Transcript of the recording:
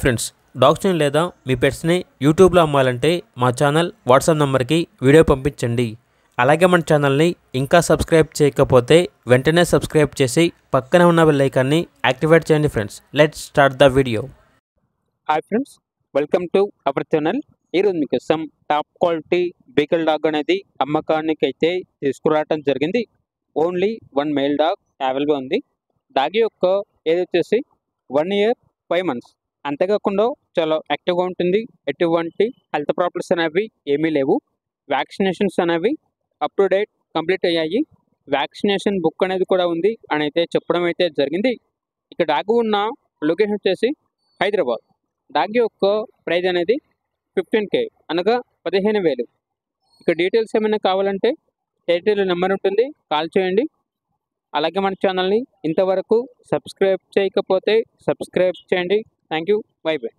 Friends, డాగ్స్ని లేదా మీ పెట్స్ని యూట్యూబ్లో అమ్మాలంటే మా ఛానల్ వాట్సాప్ నెంబర్కి వీడియో పంపించండి. అలాగే మన ఛానల్ని ఇంకా సబ్స్క్రైబ్ చేయకపోతే వెంటనే సబ్స్క్రైబ్ చేసి పక్కనే ఉన్న బెల్ ఐకాన్ని యాక్టివేట్ చేయండి. Friends, let's start the video. Hi friends, welcome to our channel. ఈరోజు మీకోసం టాప్ క్వాలిటీ బీగల్ డాగ్ అనేది అమ్మకానికి అయితే తీసుకురావడం జరిగింది. ఓన్లీ 1 మేల్ డాగ్ అవైలబుల్ ఉంది. డాగ్ యొక్క ఏజ్ వచ్చేసి 1 year 5 months. అంతేకాకుండా చాలా యాక్టివ్గా ఉంటుంది. ఎటువంటి హెల్త్ ప్రాబ్లమ్స్ అనేవి ఏమీ లేవు. వ్యాక్సినేషన్స్ అనేవి అప్ టు డేట్ కంప్లీట్ అయ్యాయి. వ్యాక్సినేషన్ బుక్ అనేది కూడా ఉంది అని అయితే చెప్పడం అయితే జరిగింది. ఇక డాగ్ ఉన్న లొకేషన్ వచ్చేసి హైదరాబాద్. డాగ్ యొక్క ప్రైజ్ అనేది 15K అనగా 15,000. ఇక డీటెయిల్స్ ఏమైనా కావాలంటే టైటిల్ నెంబర్ ఉంటుంది, కాల్ చేయండి. అలాగే మన ఛానల్ని ఇంతవరకు సబ్స్క్రైబ్ చేయకపోతే సబ్స్క్రైబ్ చేయండి. Thank you. By by.